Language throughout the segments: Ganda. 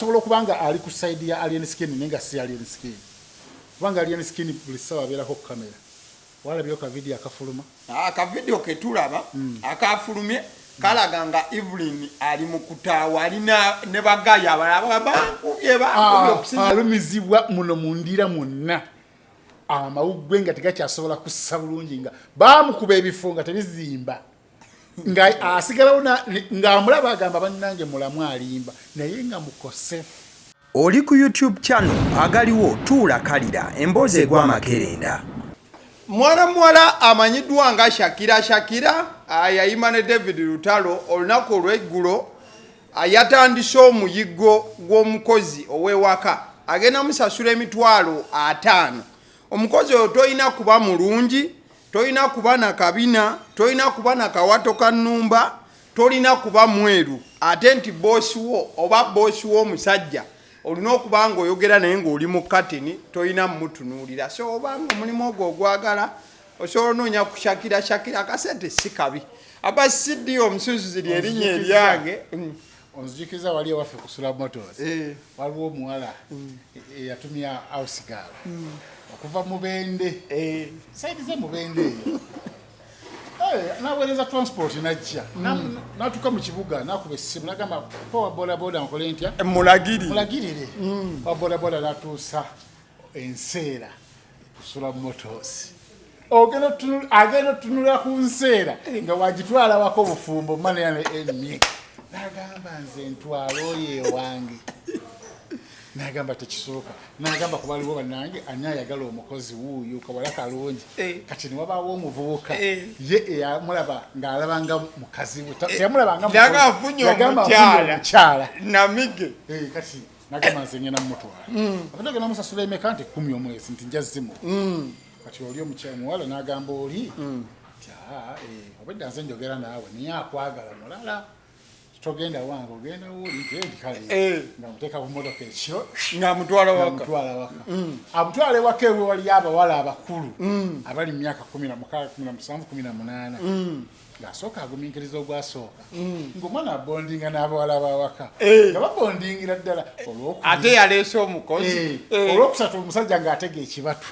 Solo kubanga ali ku side ya alien skin nenga si alien skin. Kubanga alien skin buli sawa bera ko kamera. Wala byo ka video akafuluma. Ka video ke tulaba akafulumye kalaganga Evelyn ali mukutawa alina ne bagaya abalaba yeba alumizibwa muno mundira munna. Amawugwe nga tegakyasobola kussa bulungi nga bamukuba ebifunga tebizimba. Nga asigala nga mulaba agamba bannange mulamu alimba naye nga mukose. Oli ku YouTube channel agaliwo tuula kalira emboozi egwa makerenda. Mwala amanyidwa nga Shakira ayayima ne David Lutalo olunaku olw'eggulo ayatandise omuyiggo gw'omukozi ow'ewaka agenda musasula emitwalo 5. Omukozi oyo toyina kuba mulungi, toyina kuba na kabina, toyina kuba na kawato kannumba, tolina kuba mweru, ate nti bosi wo oba bosi wo musajja olina okuba ng'oyogera naye ng'oli mu katini toyina mmutunuulira. So obanga omulimu ogwo ogwagala osobola onoonya ku Shakira akasente si kabi. Aba Sidi omusuzuzi lyerinnya eryange. Onzikiza wali waffe kusula motors. Waliwo omuwala yatumya house girl. Okuva Mubende. Side ze Mubende eyo. Naweereza transport najja. Natuka mu kibuga nakuba essimu nagamba power boda nkole ntya? Mulagirire. Power boda natuusa enseera kusula motors. Agenda tunula ku nseera nga wagitwala wako obufumbo mane ennyi. Nagamba nze ntwalo ye wange. Nagamba tekisoboka. Nagamba kubaliwo bannange anyayagala omukozi wuuyo kabala kalungi. Kati ni wabawo omuvubuka. Ye eyamulaba ng'alabanga mukazi we. Yamulaba nga mukyala. Namige. Kati nagamba nze ngenda mutwala. Akatagenda musasula emeka nti 10 omwezi nti njazimu. Kati oli omukyala muwala nagamba oli. Obedda nze njogera naawe niye akwagala mulala. Togenda wange ogenda wuli nti kale nga muteka ku motoka ekyo nga mutwala waka amutwale waka ewe wali abawala abakulu abali myaka 16 17 18 ng'asooka agumiikiriza ogwasooka ng'omwana abondinga n'abawala abawaka nga babondingira ddala ate yaleese omukozi olwokusatu omusajja ng'atega ekibatu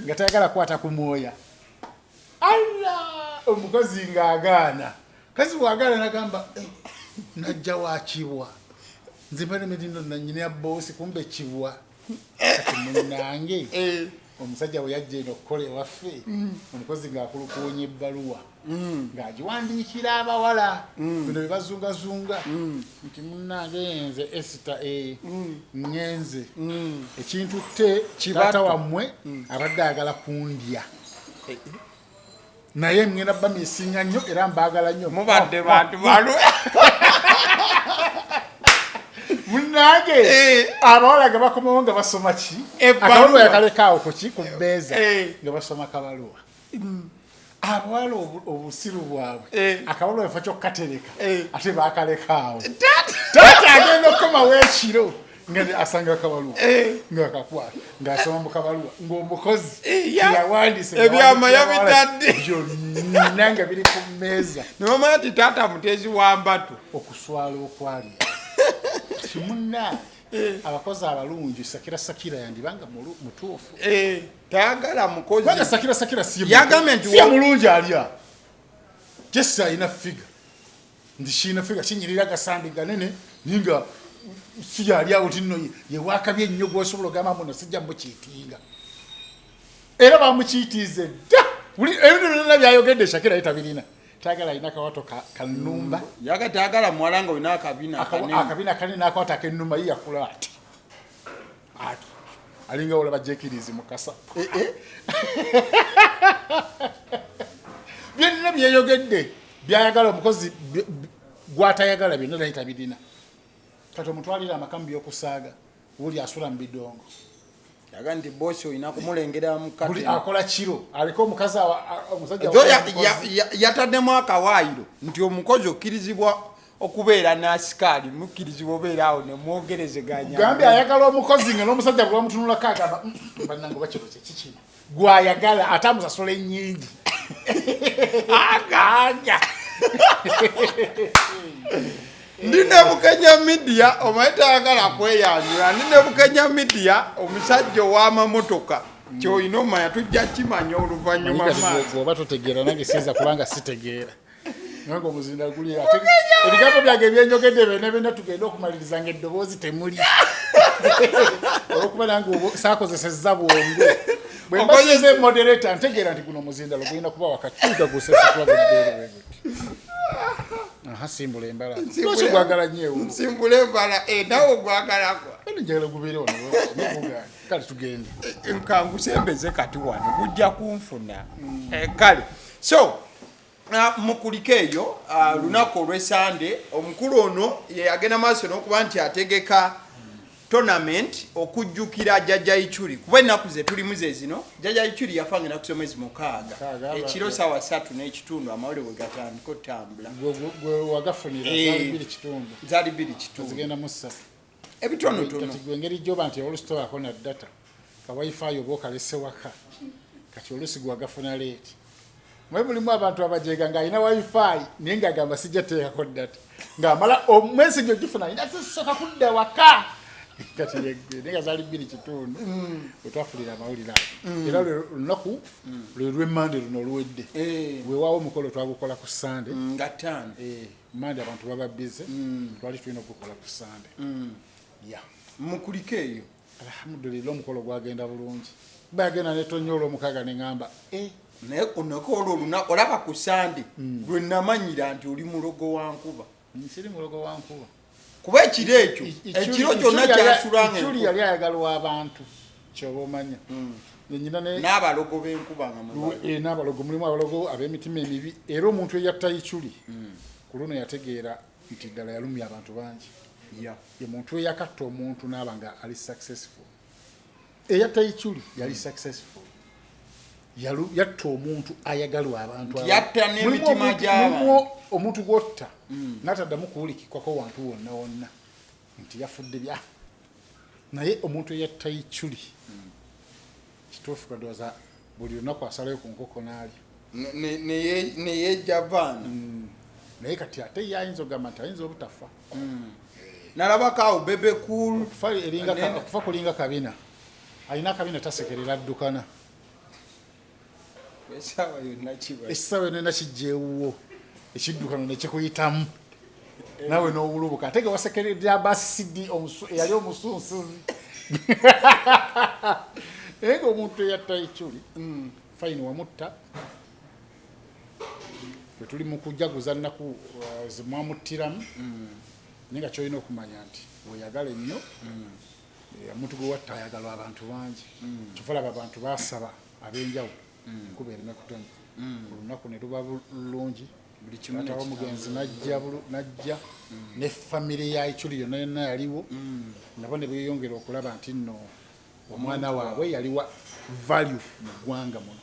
nga tayagala kukwata ku mwoya omukozi ng'agaana. Kazi wagala nagamba najja wakibwa nze mbale medindo na nyine ya boss kumbe kibwa kati munange omusajja we yajje nokole waffe omukozi ngakulukunye ebbaluwa ngagiwandiikira abawala bino bebazungazunga nti munange nze Esther ngenze ekintu te taata wammwe abadde agala kundya naye ngenda bamisinya nnyo era mbagala nnyo mubadde bantu balu munange abawala nga bakomawo nga basoma ki akabaluwa yakalekaawo kuki ku mmeeza nga basoma kabaluwa abawala obusiru bwabwe akabaluwa yafa kyokkatereka ate bakalekaawo taata agenda okukomawo ekiro nga asanga kabaluwa nga kakwata ng'asoma mu kabaluwa ng'omukozi yawandise ebyama yabitadde byonna biri ku mmeeza nomanya nti taata mutezi wambatu okuswala okwalya kimunna abakozi abalungi sakira yandibanga mutuufu tayagala mukozi banga sakira siya mulungi alya jesi ayina figa ndishina figa kinyirira gasambi ganene ninga si alya oti nno ye wakabye nnyo gwosobola ogamba muno sijja mukiitinga era bamukiitiize dda ebintu byonna byayogedde Shakira yetabirina tayagala alina kawato kannumba tayagala muwala nga olina akabina kanene n'akawato ak'ennumba ye yakula ati alinga olaba jekirizi mukasa byonna byeyogedde byayagala omukozi gwatayagala byonna naye tabirina. Kati omutwalira amakamu by'okusaaga buli asula mu bidongo yaga nti bosi olina kumulengera mu kati buli akola kiro aliko omukazi omusajja yataddemu akawaayiro nti omukozi okkirizibwa okubeera n'asikaali mukkirizibwa obeera awo ne mwogerezeganya gambye ayagala omukozi nga n'omusajja bwe bamutunulako agamba bannange bakiro kikino gwayagala ate amusasula ennyingi agaaga ndine Bukenya Media omaitagala kweyanyula ndine Bukenya Media omusajja w'amamotoka ky'olina omanya tujja kimanya oluvannyuma maazi oba totegeera nange sinza kubanga sitegeera nange omuzinda guli ate ebigambo byange ebyenjogedde byonna tugenda okumaliriza ng'eddoboozi temuli olwokuba nange saakozesezza bwongo bwe mbasize moderator ntegeera nti guno omuzindalo gulina kuba wakakiika gusesitwageddeere aha simbula embala lwaki gwagala nnyo nsimbula embala nawe ogwagalako njagala gubeere wano kale tugende nkangusembeze kati wano gujja kunfuna kale so mukulika eyo lunaku olw'esande omukulu ono yagenda maaso n'okuba nti ategeka tournament okujjukira Jjajja Ichuli kuba ennaku ze tulimu ze zino Jjajja Ichuli yafa ng'ennaku z'omwezi mukaaga ekiro ssaawa 3:30 amawulire bwe gatandika otambula gwe wagafunira zaali 2 zigenda mu 3 ebitonotono kati gwe engeri gy'oba nti olusitoako na data ka wifi oba okalese waka kati oluusi gwe wagafuna leeti mwe mulimu abantu abajega ng'alina wifi naye ng'agamba sijja teekako data ng'amala omwezi gy'ogifuna alina sisoka kudda waka kati nenga zaali 2:00 wetwafulira amawulire ago era lunaku lwe lw'emmande luno oluwedde weewaawo omukolo twagukola ku sande nga 5 mmande abantu baba bize twali tulina okugukola ku sande mukulika eyo alhamdulillah omukolo gwagenda bulungi bagenda netonnya olw'omukaaga ne ŋŋamba naye kunako olwo olunaku olaba ku sande lwe namanyira nti oli mulogo wa nkuba nsiri mulogo wa nkuba kuba ekiro ekyo ekiro kyonna kyasulanga Ichuli yali ayagalwa abantu kyoba omanya n'abalogo b'enkuba nga n'abalogo mulimu abalogo ab'emitima emibi era omuntu eyatta Ichuli ku luno yategeera nti ddala yalumya abantu bangi ye muntu eyakatta omuntu n'aba nga ali successful eyatta Ichuli yali successful yatta omuntu ayagalwa abantu yatta n'emitima gy'abantu omuntu gwotta n'ataddamu kuwulikikwako wantu wonna wonna nti yafudde bya naye omuntu eyatta Ichuli kituufu kadooza buli lunaku asalayo ku nkoko n'alyo neyejjavaana naye kati ate yayinza ogamba nti ayinza obutafa nalabakaawo bebe cool okufa kulinga kabina alina akabina tasekerera addukana essaawa yonna nakijjeewuwo ekiddukano nekikuyitamu nawe n'owulubuka ate ge wasekeredde abasidi eyali omusunsuzi naye ng'omuntu eyatta Ichuli fayini wamutta fe tuli mu kujaguza nnaku zemwamuttiramu naye nga kyolina okumanya nti weyagala ennyo omuntu gwe watta ayagalwa abantu bangi kyofalaba abantu basaba ab'enjawulo enkuba ereme kutonya olunaku ne luba lulungi taata w'omugenzi najja ne famire ya Ichuli yonna yonna yaliwo nabo ne beeyongera okulaba nti nno omwana waabwe yaliwa value mu ggwanga muno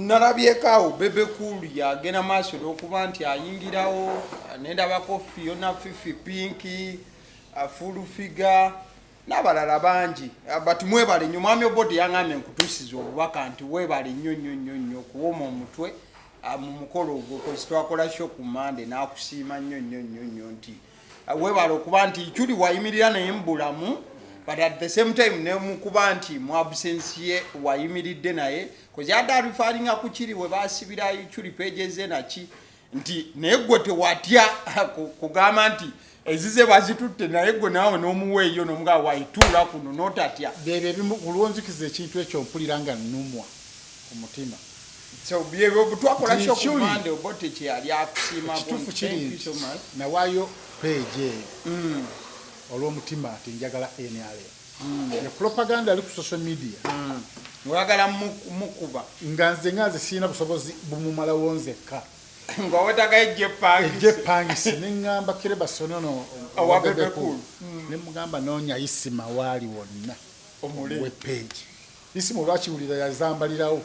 nalabyekaawo bebe cool yagenda maaso n'okuba nti ayingirawo nendabako Fiona Fifi Pinki Full Figure n'abalala bangi bati mwebale nnyo mwami obodi yaŋŋambye nkutuusiza obubaka nti weebale nnyo okuwooma omutwe mu mukolo ogwo kozi twakola sho ku Mande n'akusiima nnyo nti weebale okuba nti Ichuli wayimirira naye mbulamu but at the same time ne mukuba nti mu absence ye wayimiridde naye kozi adda rifaringa ku kiri we baasibira Ichuli pages naki nti naye gwe tewatya kugamba nti ezize bazitutte naye gwe naawe n'omuweeyo n'omuga wayituula kuno n'otatya byebyo ebimu kulwonzikiza ekintu ekyo mpulira nga nnumwa ku mutima so byebyo twakola sho ku Mande obote kyeyali akusiima ekituufu kiri nawaayo page eyo olw'omutima ati njagala NRM ne propaganda ali ku social media oyagala mukuba nga nze sirina busobozi bumumalawo nzekka ng'owetaga ejjepangisi neŋŋamba Kirebasoni ono owabebekulu ne mugamba noonya Isima waali wonna we page Isima olwakiwulira yazambalirawo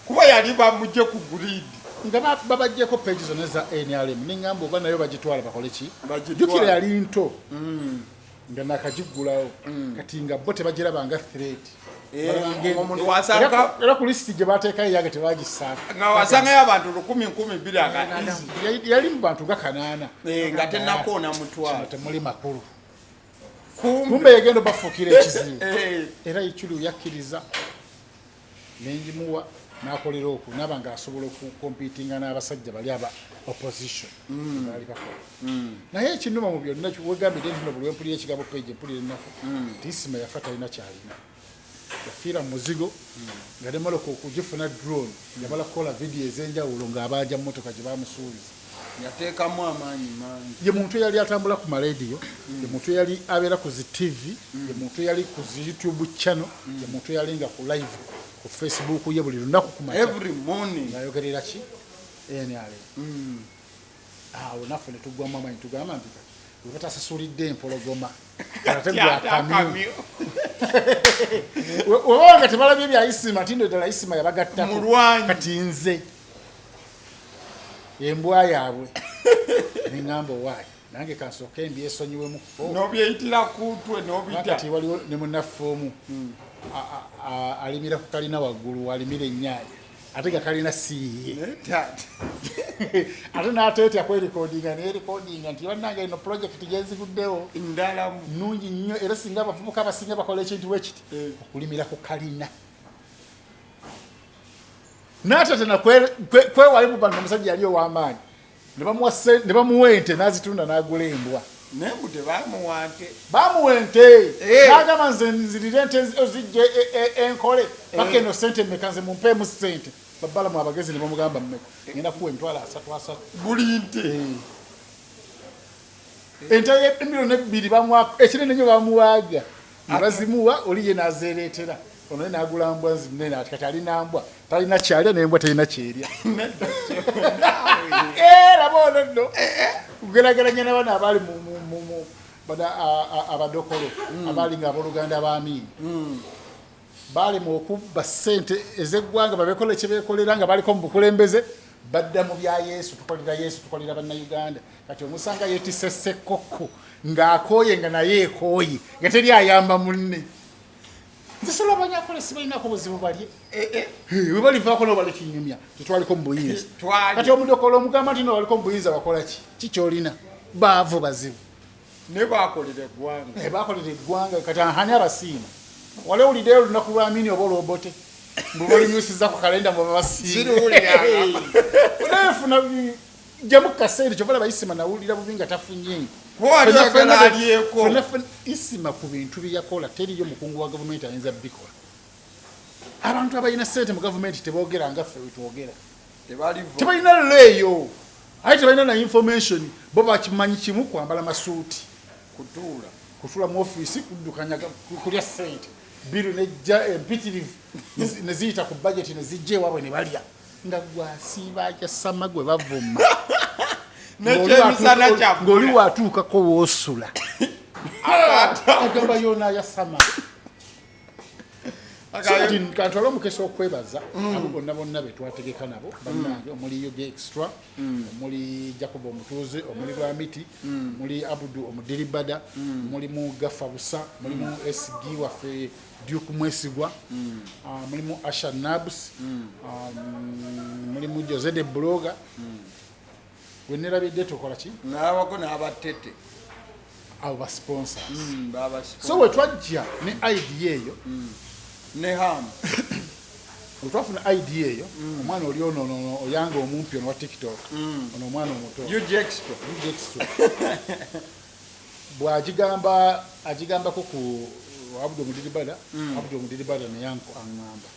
kuba yali bamugye ku grid nga babajjeko page zonna za NRM neŋŋamba oba nayo bagitwala bakole ki jjukira yali nto nga nakagigulawo kati nga bo tebagiraba nga threat omuntu wasanga era ku listi gye bateekayo yage tebagisanga nga wasangayo abantu 10,200 yali mu bantu ga 8 nga tenakoona mutwalo temuli makulu kumbe yagenda bafuukira ekizibu era Ichulu yakkiriza nenjimuwa nakolera oku naba nga asobola okukompitinga n'abasajja bali aba opposition bali bakola naye ekinuma mu byonna wegambye ntino buli wempulira ekigambo page mpulira ennaku tisima yafa talina kyalina yafiira muzigo nga nemaloka okugifuna drone yamala kukola vidiyo ez'enjawulo ng'abaaja mmotoka gye bamusuubiza yateekamu amaanyi mangi ye muntu eyali atambula ku marediyo ye muntu eyali abeera ku zi tv ye muntu eyali ku zi youtube channel ye muntu eyali nga ku live ku Facebook ye buli lunaku ku makya every morning ngayogerera ki NRA awo naffe ne tuggwamu amaanyi tugamba nti bwe batasasulidde empologoma ate gwakamyu webanga tebalabye bya Isima tindo ddala Isima yabagattako kati nze embwa yaabwe neŋŋamba owaayi nange kansooka embi esonyiwemu n'obyeyitira kutwe n'obita kati waliwo ne munnaffe omu alimira ku kalina waggulu alimira ennyaanya ate nga kalina siiye ate n'ateetya kwerikodinga neyerikodinga nti bannange ino pulojekiti gyenziguddewo ndalamu nnungi nnyo era singa abavubuka abasinga bakola ekintu wekiti okulimira ku kalina n'atatena kwewalimu bano omusajja yali ow'amaanyi ne bamuwa ente n'azitunda n'agula embwa nembu tebamuwa nte bamuwa ente n'agamba nze nzirira ente ozijje enkole paka eno sente mmeka nze mumpeemu sente babbalamu abagezi ne bamugamba mmeka ngenda kuwa emitwalo 3 buli nte ente y'emiliyoni 2 ekinene nnyo bamuwaaga ne bazimuwa oli ye n'azeereetera ono ye n'agula mbwa zinene ati kati alina mbwa talina kyalya n'embwa talina kyerya laba ono nno kugerageranya n'abaana abaali abadokolo abaali nga abooluganda ab'amiini baali mu okubba ssente ez'eggwanga babekola ekyebeekolera nga baliko mu bukulembeze badda mu bya Yesu tukolera Yesu tukolera bannayuganda kati omusanga yeetisse ssekkokko ng'akooye nga naye ekooye nga teri ayamba munne nzisobola abanyakola sibalinako buzibu balye we balivaako nobali kinyumya tetwaliko mu buyinza kati omudokolo omugamba nti nobaliko mu buyinza wakola ki kikyolina baavu bazibu ne bakolera eggwanga bakolera eggwanga kati ahani abasiima wale ulidde olunaku lwa mini oba olwobote mbubalinyusiza ku kalenda mwe babasiima jamu kaseeri kyovala bayisima nawulira bubi nga tafunye Isima ku bintu byeyakola teriyo mukungu wa gavumenti ayinza bikola abantu abalina ssente mu gavumenti teboogera nga ffe wetwogera tebalina leeyo aye tebalina na information bo bakimanyi kimu kwambala masuuti kutuula mu ofiisi kuddukanya kulya ssente biru nejja empitirivu neziyita ku bajeti nezijja ewaabwe ne balya nga gwasiiba kyasama gwe bavuma ng'oli waatuukako woosula agamba yoona yasama kantwala omukisa okwebaza abo bonna betwategeka nabo bannange omuli yoge extra omuli Jacob omutuuze omuli Lwamiti omuli Abudu omudiribada mulimu Gafa Busa mulimu SG waffe Duke Mwesigwa mulimu Asha Nabs mulimu Jose de Bloga wenerabidde tukola ki n'abako n'abatete abo ba sponsors so wetwajja ne idea eyo ne ham twafuna idea eyo omwana oli ono oyanga omumpi ono wa TikTok ono omwana omuto Ujextra bw'agigambako ku Abudu Omudiribada ne yanko aŋŋamba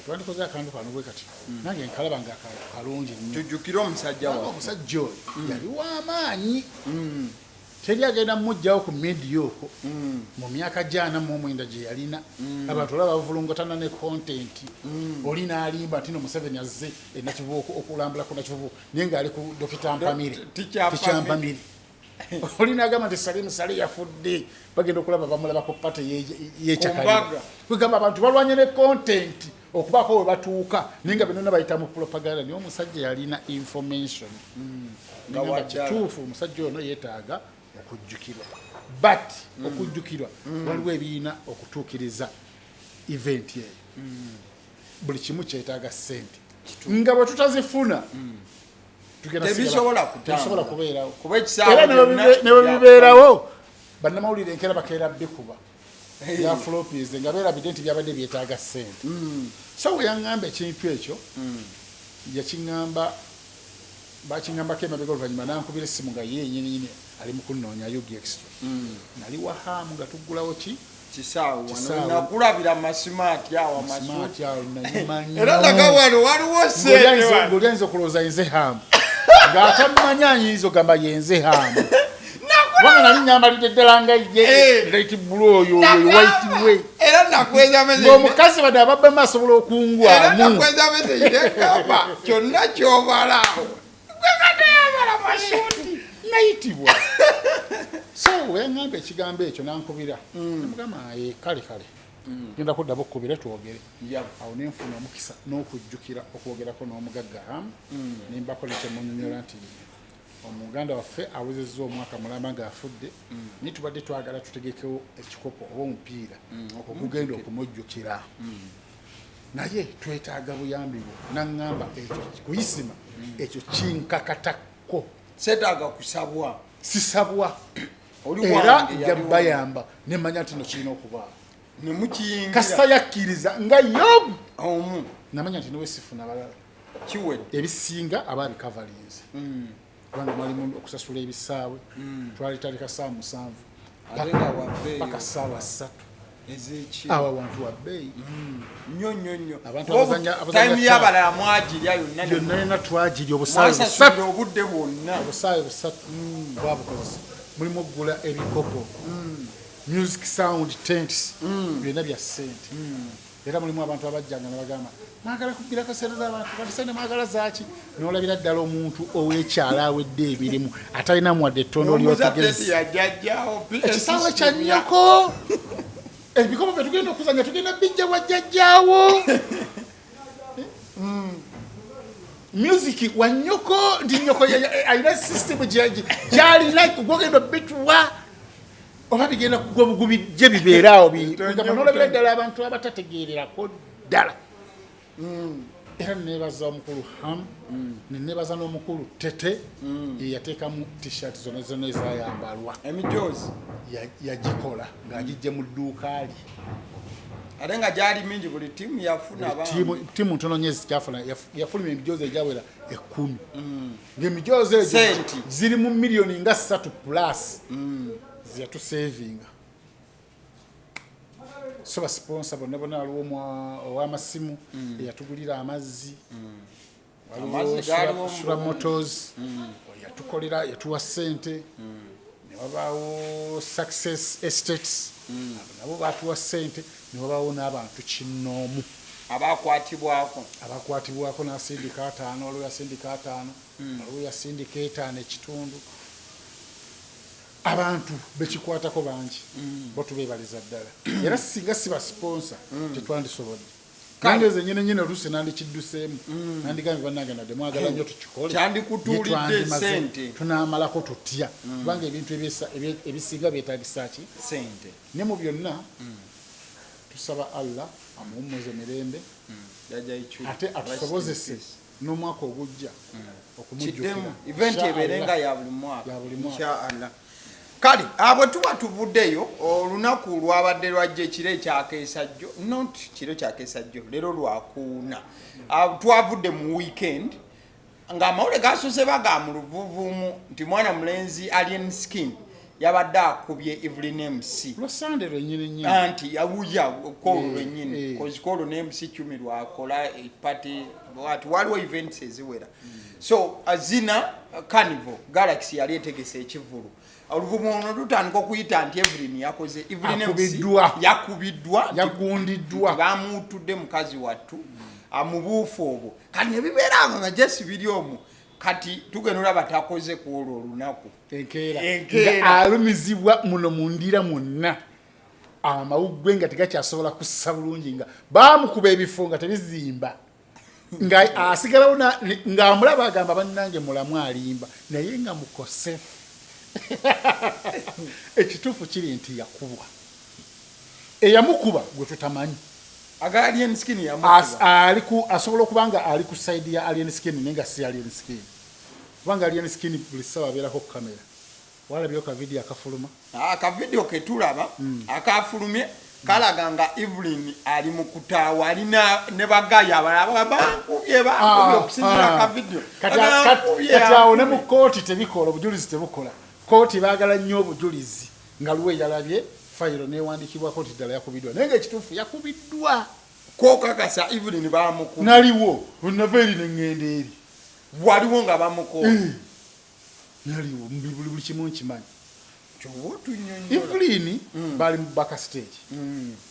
twandikoze akantu kano bwe kati nange nkalaba nga kalungi tujjukire omusajja oyo yali w'amaanyi teri agenda mujjawo ku media okwo mu myaka gyana mu 9 gye yalina abantu olaba bavulungotana ne content oli n'alimba nti no Museveni azze enakivubo okulambula ku nakivubo naye ng'ali ku Dokita Mpamire tikyampamire oli n'agamba nti Salim Saleh yafudde bagenda okulaba bamulaba ku pate y'ekyakaliba kwegamba abantu balwanye ne content okubaako we batuuka naye nga benona bayita mu propaganda naye omusajja yalina information nga kituufu omusajja ono yeetaaga okujjukirwa but okujjukirwa waliwo ebiina okutuukiriza event eyo buli kimu kyetaaga ssente nga bwe tutazifuna tebisobola kubeerawo kuba era ne bwe bibeerawo bannamawulire enkeera bakeera bikuba ya flopies nga beerabidde nti byabadde byetaaga ssente so we yaŋŋamba ekintu ekyo yakiŋŋamba bakiŋŋambako emabega oluvannyuma nankubira essimu nga ye nyininyini ali mu kunnoonya yugi extra nali wahamu nga tuggulawo ki kisaawe nakulabira masimaati awo masimaati awo nanyuma era naga wano waliwo sente ng'olyanyiza okulowooza yenze hamu ng'atamumanya anyinza ogamba yenze hamu kubanga nali nyambalidde ddala nga ye light blue oyo white way era nakweza message ng'omukazi badde ababbamu asobola okungwamu era nakweza message nekamba kyonna kyobala kwekateyambala masuuti nayitibwa so weŋŋamba ekigambo ekyo nankubira namugamba kale genda kuddako okubire twogere awo nenfuna omukisa n'okujjukira okwogerako n'omugagga hamu nimbako nekyemunyonyola nti omuganda waffe awezezza omwaka mulamba ng'afudde naye tubadde twagala tutegekewo ekikopo oba omupiira okugenda okumujjukira naye twetaaga buyambi bwo naŋŋamba ekyo kuyisima ekyo kinkakatako setaaga kusabwa sisabwa era jabbayamba nemanya nti no kirina okubaawo nemukiyingira kasita yakkiriza nga yobu omu namanya nti newesifuna abalala kiwedde ebisinga aba bikavalinze kubanga mwalimu okusasula ebisaawe twali talika saa 7 paka saawa 3 awa wantu wa bbeeyi time yabalala mwagirya yonna twagirya obudde bwonna obusaawe 3 bwabukozesa mulimu okugula ebikopo music sound tents byonna bya ssente era mulimu abantu abajjanga nebagamba mwagala kugira kaseera z'abantu kati sente mwagala zaaki n'olabira ddala omuntu ow'ekyalo awedde ebirimu atalina muwadde ettondo ly'otegezi ekisaawe kya nnyoko ebikopo bye tugenda okuzanya tugenda bijja bwa jjajjaawo music wa nnyoko nti nnyoko alina system gyalina gwogenda bituwa oba bigenda kugwa bugubi gye bibeeraawo n'olabira ddala abantu abatategeererako ddala era nebaza omukulu hamu nenebaza n'omukulu tete yateekamu t-shirt zonna ezayambalwa emijoozi yagikola ng'agijje mu dduuka lye ate nga gyali mingi buli tiimu yafuna tiimu ntono nyezi kyafuna yafuluma emijoozi egyawera 10 ng'emijoozi egyo ziri mu miliyoni nga 3 plus ziyatusevinga so basponsa bonna waliwo ow'amasimu eyatugulira amazzi waliwo Sura Motors yatukolera yatuwa ssente ne wabaawo Success Estates nabo batuwa ssente ne wabaawo n'abantu kinnoomu abakwatibwako n'asindika 5 waliwo yasindika 5 waliwo yasindika 5 ekitundu abantu bekikwatako bangi bo tubeebaliza ddala era singa si basponsa tetwandisobodde nange zenyine nyine oluusi nandikidduseemu nandigambye bannange nadde mwagala nnyo tukikole kyandikutuulidde sente tunaamalako tutya kubanga ebintu ebisinga byetaagisa ki sente ne mu byonna tusaba Allah amuwummuze mirembe ate atusobozese n'omwaka ogujja okumujjukira event ebeerenga ya buli mwaka inshallah. Kale abo tuba tuvuddeyo olunaku lwabadde lwajja ekiro ekyakeesajjo not kiro kyakeesajjo leero lwakuuna twavudde mu weekend ng'amawule gaasose baga luvuvuumu nti mwana mulenzi Alien Skin yabadde akubye Evelyn MC lwasande lwennyini anti yawuya kolo lwennyini kozikolo ne MC 10 lwakola epati waliwo events eziwera so azina Carnival Galaxy yali etegese ekivulu oluvumu lutandika okuyita nti Evelyn yakoze Evelyn yakubiddwa yagundiddwa bamutudde mukazi wattu amubuufu obwo kati ne bibeeranga nga jesi biri omwo kati tugenera batakoze ku olwo olunaku enkeera alumizibwa muno mundira mwonna amawuggwe nga tegakyasobola kussa bulungi nga baamukuba ebifo nga tebizimba nga asigalawo ng'amulaba agamba bannange mulamu alimba naye nga mukosefu ekituufu kiri nti yakubwa eyamukuba gwe tutamanyi aga alien skin ya asobola okubanga ali ku side ya alien skin nenga si alien skin kubanga alien skin bulisawa abeerako ku kamera walabyo ka video akafuluma ka video ketulaba akafulumye kalaga nga Evelyn ali mu kutaawa alina ne bagaya abalaba bankubye okusinzira ka video kati awo ne mu kooti tebikola obujulizi tebukola kooti baagala nnyo obujulizi nga luwe yalabye fayiro neewandikibwa kooti ddala yakubiddwa naye ngaekituufu yakubiddwa kokakasa Evelyn bamukuba naliwo lunava eri neŋŋenda eri waliwo nga bamukuba naliwo buli kimu nkimanyi Evelyn bali mu backstage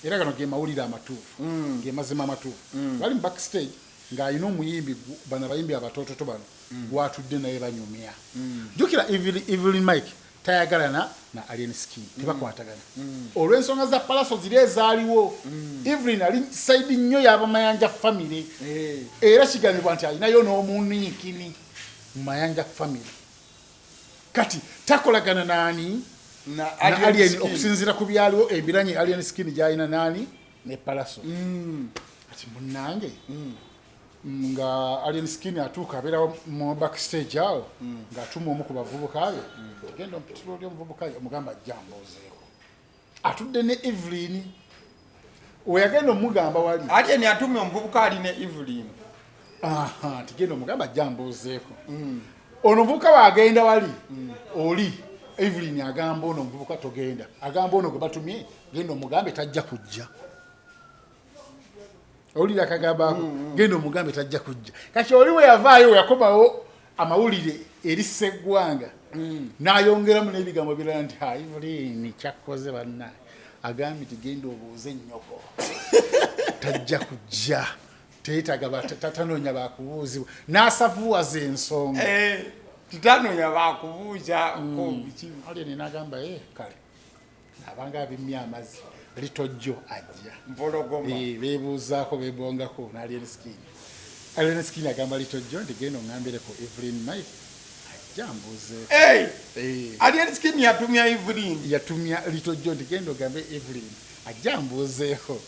era gano ge mawulire amatuufu ge mazima amatuufu bali mu backstage ng'alina omuyimbi bano abayimbi abatoototo bano gwatudde naye banyumya jjukira Evelyn Mike tayagalana na alien skin tebakwatagana olw'ensonga za palaso ziri ezaaliwo Evelyn ali saidi nnyo y'abamayanja family era kigambibwa nti alinayo n'omuniikini mu mayanja family kati takolagana nani na alien okusinzira ku byaliwo ebiranye alien skin gyalina nani ne palaso kati munnange nga alien skin atuuka abeera mu backstage awo ng'atuma omu ku bavubuka be genda ompitiro ly'omuvubuka omugamba ajjambuuzeeko atudde ne Evelyn weyagenda omugamba wali alien atumye omuvubuka ali ne Evelyn tigenda omugamba ajjambuuzeeko ono omuvubuka waagenda wali oli Evelyn agamba ono omuvubuka togenda agamba ono gwe batumye genda omugambe tajja kujja olira kagambako genda omugambe tajja kujja kati oli we yavaayo yakomawo amawulire eri Sseggwanga n'ayongeramu n'ebigambo birala nti Evelyn kyakkoze bannaye agambye nti genda obuuze nnyoko tajja kujja teetagaba tatanoonya bakubuuzibwa n'asavuwaza ensonga tutanoonya bakubuuza alien n'agamba kale abanga abimya amazzi litojjo ajja mpologoma beebuuzaako beebongako n'alien skin agamba litojjo nti genda oŋŋambireko Evelyn Mike ajja mbuuzeeko alien skin yatumya Evelyn yatumya litojjo nti genda ogambe Evelyn ajja mbuuzeeko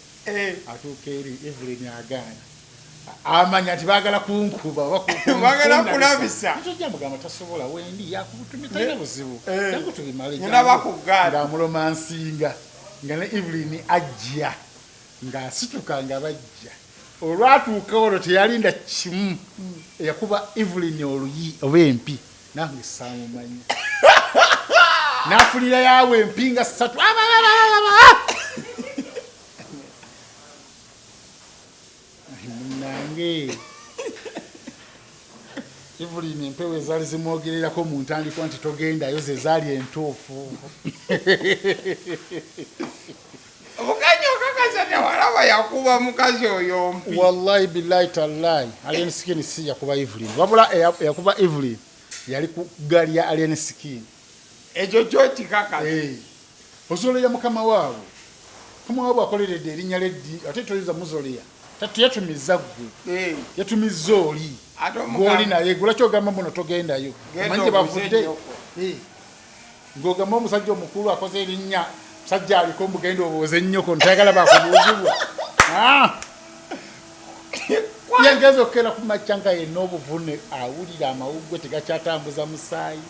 atuuka eri Evelyn agaana amanya nti baagala kunkuba bagala kulabisa litojjo amugamba tasobola wendi yakubutumye talina buzibu yangu tubimale ng'amulomansinga nga ne Evelyn ajja ng'asituka nga bajja olwatuuka olwo teyalinda kimu yakuba Evelyn oluyi oba empi nange saamumanyi n'afulira yawe empi nga 3 munange Evelyn empewo ezaali zimwogererako mu ntandikwa nti togendayo ze zaali entuufu omukanyi okakasa tewalaba yakuba mukazi oyo mpi wallahi billahi tallahi alien skin si yakuba Evelyn wabula yakuba Evelyn yali ku gali ya alien skin ekyo kyo kikakasa ozoleya mukama waabwe akoleredde erinnya leddi ate toyinza muzoleya tatu yatumiza ggwe yatumiza oli gwoli naye gulaki ogamba muno togendayo manje bavudde ng'ogamba omusajja omukulu akoze erinnya musajja aliko mugenda obuuze nnyoko ntayagala bakubuuzibwa yengeza okukera ku makya nga yenna obuvune awulira amawuggwe tegakyatambuza musaayi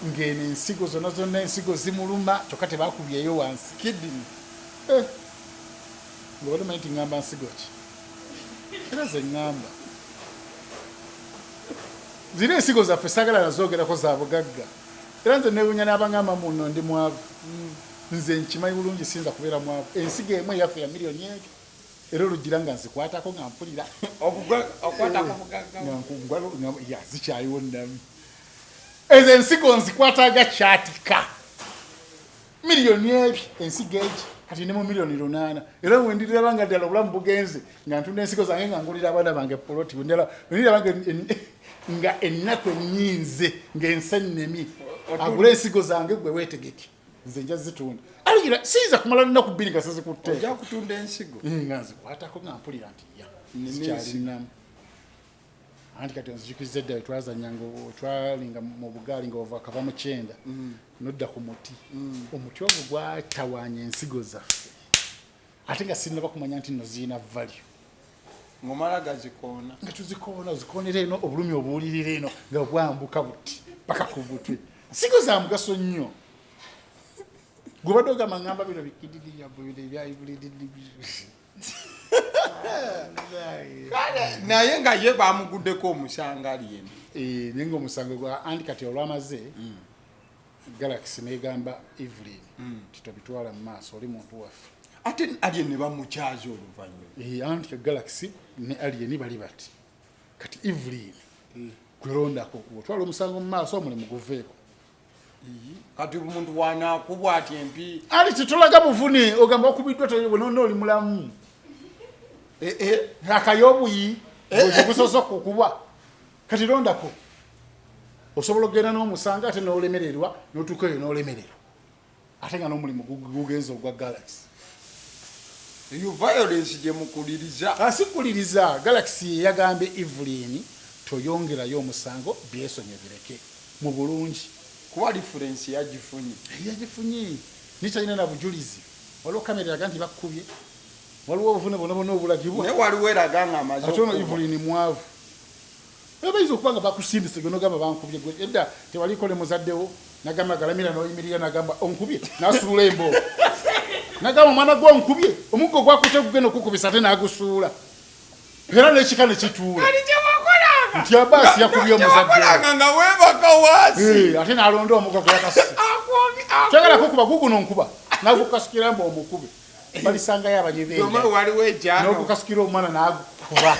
ng'eno ensigo zonna zonna ensigo zimuluma kyokka tebakubyeyo wansi kidini ng'obadde manyi nti ŋŋamba nsigo ki era ze ŋŋamba ziri ensigo zaffe saagala nazoogerako za bugagga era nze neewunya n'abaŋŋamba muno ndi mwavu nze nkimanyi bulungi sinza kubeera mwavu ensigo emu eyaffe ya miliyoni egyo era olugira nga nzikwatako nga mpulira zikyaliwo nnamu ezo ensigo nzikwataga kyatika miliyoni ebyo ensigo egi kati ne mu miliyoni 8 era wendiraba nga ddala obulamu bugenze nga ntunda ensigo zange nga ngulira abaana bange poloti wendiraba nga ennaku ennyinze ng'ensennemi agula ensigo zange gwe weetegeke nze nja zitunda aligira siyinza kumala nnaku 2 nga sizikutte ojja kutunda ensigo nga nzikwatako nga mpulira nti zikyalinamu anti kati nzijukiriza edda twazanyanga twalinga mu bugaali nga ova kava mu 9 nodda ku muti omuti ogwo gwatawaanya ensigo zaffe ate nga sinaba kumanya nti nno zirina value ngomala gazikoona nga tuzikoona ozikoonera eno obulumi obuwulirira eno nga bwambuka buti paka ku butwe sigo za mugaso nnyo gubadde ogamba ngamba bino naye nga ye bamuguddeko omusanga aliyeni naye nga omusango gwa andi kati olwamaze Galaxy negamba Evelyn titobitwala mu maaso oli muntu waffe ate alien ne bamukyaza oluvannyuma anti Galaxy ne alien bali bati kati Evelyn kwelondako otwala omusango mu maaso omulimu guveeko kati omuntu wanakubwa ati empi ali titulaga buvune ogamba okubiddwa tonono oli mulamu akayobuyi ogusoso kukubwa kati londako osobola okugenda n'omusanga ate n'olemererwa n'otuuka eyo n'olemererwa ate nga n'omulimu gugenza ogwa Galaxy eyo violence gye mukuliriza asikuliriza Galaxy yagambye Evelyn toyongerayo omusango byesonye bireke mu bulungi kuba difference yagifunye nitalina na bujulizi waliwo kamera yaga nti bakkubye waliwo obuvune bona obulagibwa naye waliwo eraga nga amaze ate ono Evelyn mwavu bayinza okuba nga bakusindise gwe nogamba bankubye gwe edda tewaliko ne muzaddewo nagamba galamira n'oyimirira nagamba onkubye n'asuula embo nagamba omwana gwe onkubye omuggo gwakute gugenda okukubisa ate n'agusuula era n'ekika ne kituula nti abaasi yakubye omuzaddewo nga weebaka waasi ate n'alonda omuggo gwakasi kyagala kukuba guguno nkuba n'agukasukira mbu omukube balisangayo abanyibenga waliwo ekyano n'ogukasukira omwana n'agukuba